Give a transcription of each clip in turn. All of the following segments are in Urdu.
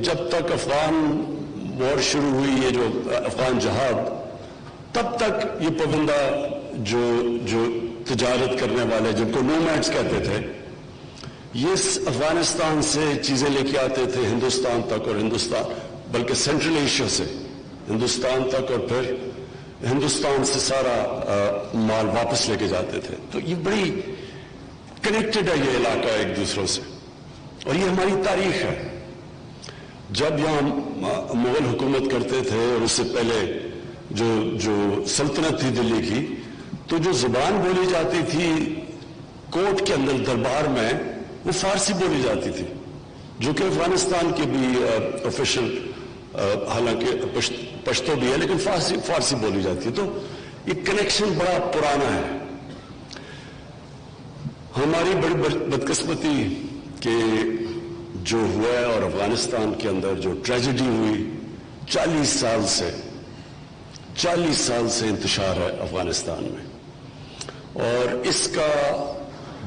جب تک افغان وار شروع ہوئی، یہ جو افغان جہاد، تب تک یہ پابندہ جو تجارت کرنے والے جن کو نومیڈز کہتے تھے، یہ افغانستان سے چیزیں لے کے آتے تھے ہندوستان تک، اور ہندوستان بلکہ سینٹرل ایشیا سے ہندوستان تک، اور پھر ہندوستان سے سارا مال واپس لے کے جاتے تھے. تو یہ بڑی کنیکٹڈ ہے یہ علاقہ ایک دوسروں سے، اور یہ ہماری تاریخ ہے. جب یہاں مغل حکومت کرتے تھے اور اس سے پہلے جو سلطنت تھی دلی کی، تو جو زبان بولی جاتی تھی کورٹ کے اندر دربار میں، وہ فارسی بولی جاتی تھی، جو کہ افغانستان کے بھی آفیشل، حالانکہ پشتو بھی ہے لیکن فارسی بولی جاتی ہے. تو یہ کنیکشن بڑا پرانا ہے. ہماری بڑی بدقسمتی کہ جو ہوا ہے، اور افغانستان کے اندر جو ٹریجڈی ہوئی، 40 سال سے انتشار ہے افغانستان میں، اور اس کا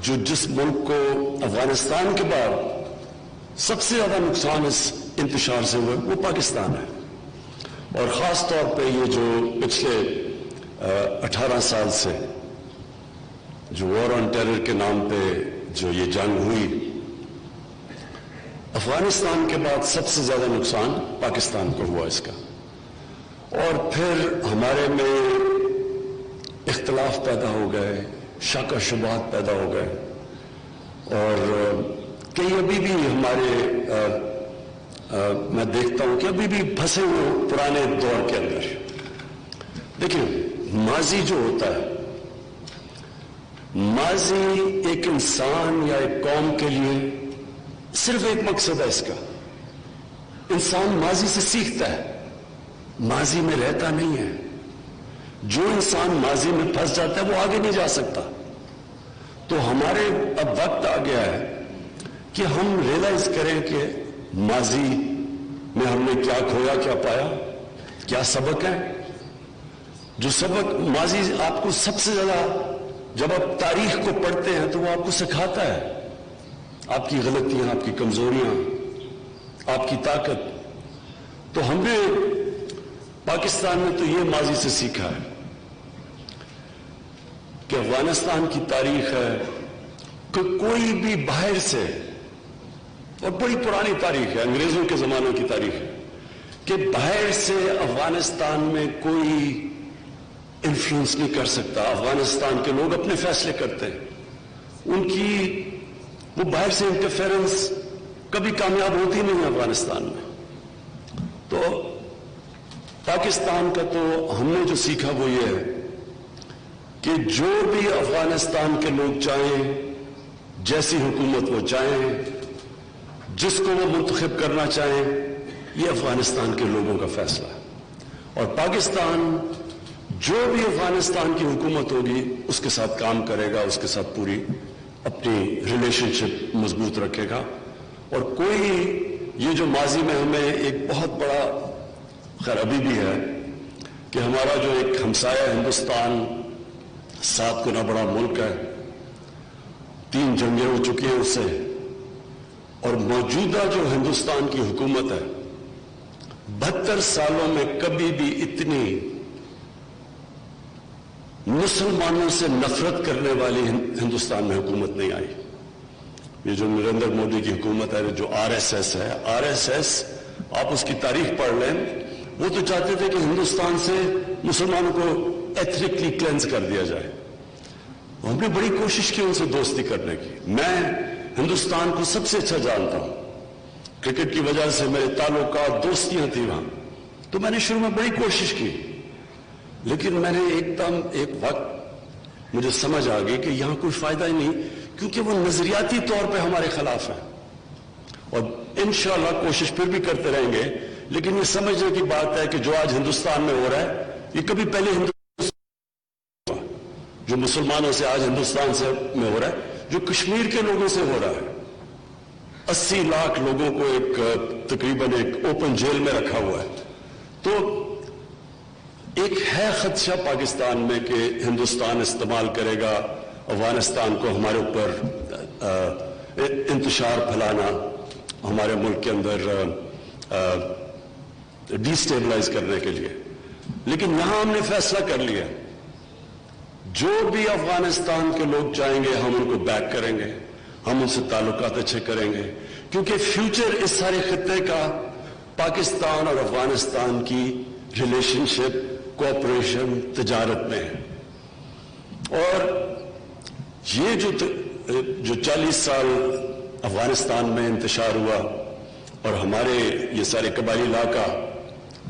جس ملک کو افغانستان کے بعد سب سے زیادہ نقصان اس انتشار سے ہوا وہ پاکستان ہے. اور خاص طور پہ یہ جو پچھلے 18 سال سے جو وار آن ٹیرر کے نام پہ جو یہ جنگ ہوئی، افغانستان کے بعد سب سے زیادہ نقصان پاکستان کو ہوا اس کا. اور پھر ہمارے میں اختلاف پیدا ہو گئے، شک و شبہات پیدا ہو گئے، اور کئی ابھی بھی ہمارے میں دیکھتا ہوں کہ ابھی بھی پھنسے ہوئے پرانے دور کے اندر. دیکھیں، ماضی جو ہوتا ہے، ماضی ایک انسان یا ایک قوم کے لیے صرف ایک مقصد ہے اس کا. انسان ماضی سے سیکھتا ہے، ماضی میں رہتا نہیں ہے. جو انسان ماضی میں پھنس جاتا ہے وہ آگے نہیں جا سکتا. تو ہمارے اب وقت آ گیا ہے کہ ہم ریئلائز کریں کہ ماضی میں ہم نے کیا کھویا، کیا پایا، کیا سبق ہے. جو سبق ماضی آپ کو سب سے زیادہ، جب آپ تاریخ کو پڑھتے ہیں تو وہ آپ کو سکھاتا ہے آپ کی غلطیاں، آپ کی کمزوریاں، آپ کی طاقت. تو ہم نے پاکستان میں تو یہ ماضی سے سیکھا ہے کہ افغانستان کی تاریخ ہے کہ کوئی بھی باہر سے، اور بڑی پرانی تاریخ ہے، انگریزوں کے زمانوں کی تاریخ ہے، کہ باہر سے افغانستان میں کوئی انفلوئنس نہیں کر سکتا. افغانستان کے لوگ اپنے فیصلے کرتے ہیں. ان کی وہ باہر سے انٹرفیرنس کبھی کامیاب ہوتی نہیں ہے افغانستان میں. تو پاکستان کا تو ہم نے جو سیکھا وہ یہ ہے کہ جو بھی افغانستان کے لوگ چاہیں، جیسی حکومت وہ چاہیں، جس کو وہ منتخب کرنا چاہیں، یہ افغانستان کے لوگوں کا فیصلہ ہے. اور پاکستان جو بھی افغانستان کی حکومت ہوگی اس کے ساتھ کام کرے گا، اس کے ساتھ پوری اپنی ریلیشن شپ مضبوط رکھے گا. اور کوئی یہ جو ماضی میں ہمیں ایک بہت بڑا، خیر ابھی بھی ہے، کہ ہمارا جو ایک ہمسایہ ہندوستان 7 گنا بڑا ملک ہے، 3 جنگیں ہو چکی ہیں اس سے، اور موجودہ جو ہندوستان کی حکومت ہے 72 سالوں میں کبھی بھی اتنی مسلمانوں سے نفرت کرنے والی ہندوستان میں حکومت نہیں آئی. یہ جو نریندر مودی کی حکومت ہے، جو RSS ہے، RSS آپ اس کی تاریخ پڑھ لیں، وہ تو چاہتے تھے کہ ہندوستان سے مسلمانوں کو ایتھنکلی کلینز کر دیا جائے. ہم نے بڑی کوشش کی ان سے دوستی کرنے کی. میں ہندوستان کو سب سے اچھا جانتا ہوں، کرکٹ کی وجہ سے میرے تعلقات، دوستیاں تھیں وہاں. تو میں نے شروع میں بڑی کوشش کی، لیکن میں نے ایک وقت مجھے سمجھ آ گئی کہ یہاں کوئی فائدہ ہی نہیں، کیونکہ وہ نظریاتی طور پہ ہمارے خلاف ہیں. اور انشاءاللہ کوشش پھر بھی کرتے رہیں گے، لیکن یہ سمجھنے کی بات ہے کہ جو آج ہندوستان میں ہو رہا ہے یہ کبھی پہلے جو مسلمانوں سے آج ہندوستان سے میں ہو رہا ہے، جو کشمیر کے لوگوں سے ہو رہا ہے. 80 لاکھ لوگوں کو تقریباً ایک اوپن جیل میں رکھا ہوا ہے. تو ایک ہے خدشہ پاکستان میں کہ ہندوستان استعمال کرے گا افغانستان کو ہمارے اوپر انتشار پھیلانا، ہمارے ملک کے اندر ڈیسٹیبلائز کرنے کے لیے. لیکن یہاں ہم نے فیصلہ کر لیا جو بھی افغانستان کے لوگ چاہیں گے ہم ان کو بیک کریں گے, ہم ان سے تعلقات اچھے کریں گے, کیونکہ فیوچر اس سارے خطے کا پاکستان اور افغانستان کی ریلیشن شپ, کوآپریشن, تجارت میں ہے. اور یہ جو 40 سال افغانستان میں انتشار ہوا اور ہمارے یہ سارے قبائلی علاقہ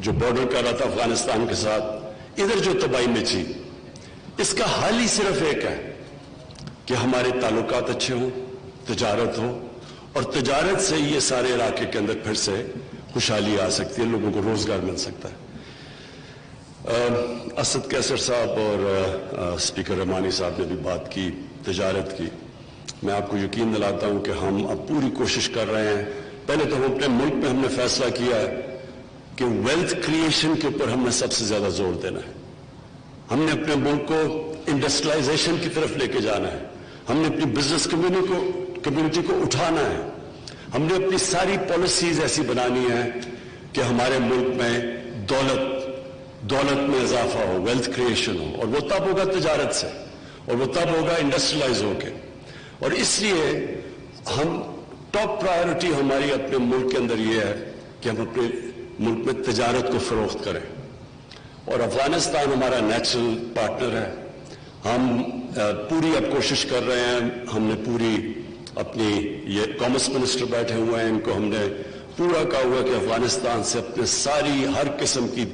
جو بارڈر کر رہا تھا افغانستان کے ساتھ, ادھر جو تباہی مچی, اس کا حل ہی صرف ایک ہے کہ ہمارے تعلقات اچھے ہوں, تجارت ہو, اور تجارت سے یہ سارے علاقے کے اندر پھر سے خوشحالی آ سکتی ہے, لوگوں کو روزگار مل سکتا ہے. اسد کیسر صاحب اور اسپیکر رحمانی صاحب نے بھی بات کی تجارت کی. میں آپ کو یقین دلاتا ہوں کہ ہم اب پوری کوشش کر رہے ہیں. پہلے تو ہم اپنے ملک میں ہم نے فیصلہ کیا ہے کہ ویلتھ کریشن کے اوپر ہم نے سب سے زیادہ زور دینا ہے. ہم نے اپنے ملک کو انڈسٹریلائزیشن کی طرف لے کے جانا ہے. ہم نے اپنی بزنس کمیونٹی کو اٹھانا ہے. ہم نے اپنی ساری پالیسیز ایسی بنانی ہے کہ ہمارے ملک میں دولت میں اضافہ ہو, ویلتھ کریشن ہو, اور وہ تب ہوگا تجارت سے, اور وہ تب ہوگا انڈسٹریلائز ہو کے. اور اس لیے ہم ٹاپ پرائیورٹی ہماری اپنے ملک کے اندر یہ ہے کہ ہم اپنے ملک میں تجارت کو فروخت کریں. اور افغانستان ہمارا نیچرل پارٹنر ہے. ہم پوری اب کوشش کر رہے ہیں, ہم نے پوری اپنی یہ کامرس منسٹر بیٹھے ہوئے ہیں, ان کو ہم نے پورا کہا ہوا کہ افغانستان سے اپنے ساری ہر قسم کی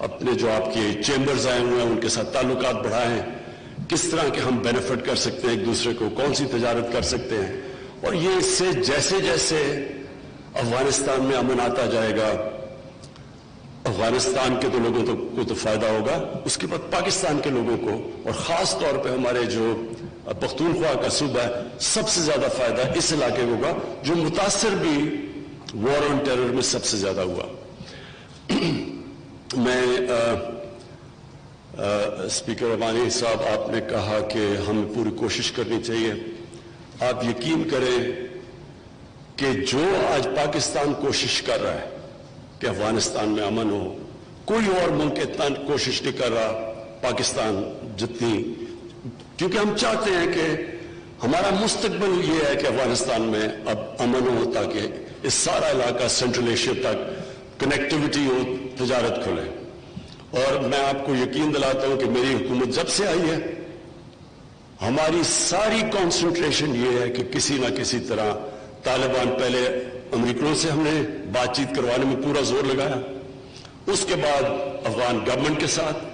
اپنے جو آپ کے چیمبرز آئے ہوئے ہیں ان کے ساتھ تعلقات بڑھائیں, کس طرح کے ہم بینیفٹ کر سکتے ہیں ایک دوسرے کو, کون سی تجارت کر سکتے ہیں. اور یہ اس سے جیسے جیسے افغانستان میں امن آتا جائے گا, افغانستان کے تو لوگوں کو تو فائدہ ہوگا, اس کے بعد پاکستان کے لوگوں کو, اور خاص طور پہ ہمارے جو پختونخوا کا صوبہ ہے, سب سے زیادہ فائدہ اس علاقے کو ہوگا جو متاثر بھی وار آن ٹیرر میں سب سے زیادہ ہوا. میں اسپیکر رحمانی صاحب, آپ نے کہا کہ ہمیں پوری کوشش کرنی چاہیے. آپ یقین کریں کہ جو آج پاکستان کوشش کر رہا ہے کہ افغانستان میں امن ہو, کوئی اور ملک اتنا کوشش نہیں کر رہا پاکستان جتنی, کیونکہ ہم چاہتے ہیں کہ ہمارا مستقبل یہ ہے کہ افغانستان میں اب امن ہو تاکہ اس سارا علاقہ سینٹرل ایشیا تک کنیکٹیوٹی ہو, تجارت کھلے. اور میں آپ کو یقین دلاتا ہوں کہ میری حکومت جب سے آئی ہے ہماری ساری کانسنٹریشن یہ ہے کہ کسی نہ کسی طرح طالبان, پہلے امریکنوں سے ہم نے بات چیت کروانے میں پورا زور لگایا, اس کے بعد افغان گورنمنٹ کے ساتھ,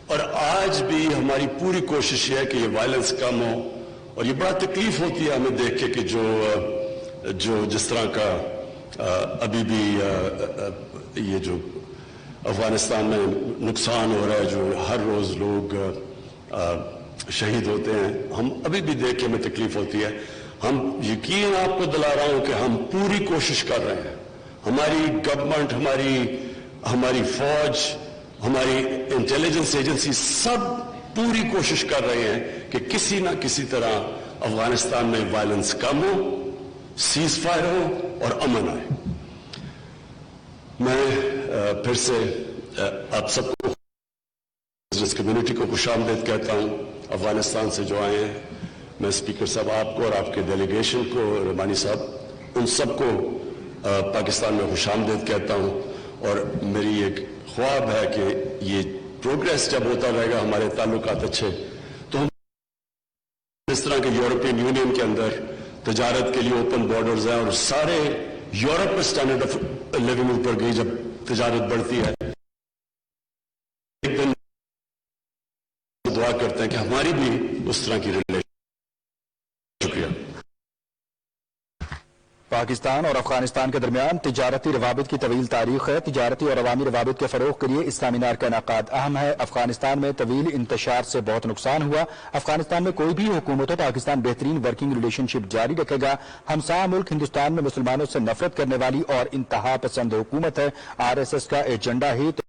اور آج بھی ہماری پوری کوشش یہ ہے کہ یہ وائلنس کم ہو. اور یہ بڑا تکلیف ہوتی ہے ہمیں دیکھ کے کہ جو جس طرح کا ابھی بھی یہ جو افغانستان میں نقصان ہو رہا ہے, جو ہر روز لوگ شہید ہوتے ہیں, ہم ابھی بھی دیکھ کے ہمیں تکلیف ہوتی ہے. ہم یقین آپ کو دلا رہا ہوں کہ ہم پوری کوشش کر رہے ہیں, ہماری گورنمنٹ, ہماری فوج, ہماری انٹیلیجنس ایجنسی سب پوری کوشش کر رہے ہیں کہ کسی نہ کسی طرح افغانستان میں وائلنس کم ہو, سیز فائر ہو اور امن آئے. میں پھر سے آپ سب کو, بزنس کمیونٹی کو خوش آمدید کہتا ہوں. افغانستان سے جو آئے ہیں, میں اسپیکر صاحب آپ کو اور آپ کے ڈیلیگیشن کو, رحمانی صاحب, ان سب کو پاکستان میں خوش آمدید کہتا ہوں. اور میری ایک خواب ہے کہ یہ پروگریس جب ہوتا رہے گا, ہمارے تعلقات اچھے, تو ہم اس طرح کے یورپین یونین کے اندر تجارت کے لیے اوپن بارڈرز ہیں, اور سارے یورپ میں اسٹینڈرڈ آف لیونگ اوپر گئی جب تجارت بڑھتی ہے. ایک دن دعا کرتے ہیں کہ ہماری بھی اس طرح کی ریلیشن. شکریہ. پاکستان اور افغانستان کے درمیان تجارتی روابط کی طویل تاریخ ہے. تجارتی اور عوامی روابط کے فروغ کے لیے اس سیمینار کا انعقاد اہم ہے. افغانستان میں طویل انتشار سے بہت نقصان ہوا. افغانستان میں کوئی بھی حکومت ہو, پاکستان بہترین ورکنگ ریلیشن شپ جاری رکھے گا. ہمسایہ ملک ہندوستان میں مسلمانوں سے نفرت کرنے والی اور انتہا پسند حکومت ہے. RSS کا ایجنڈا ہی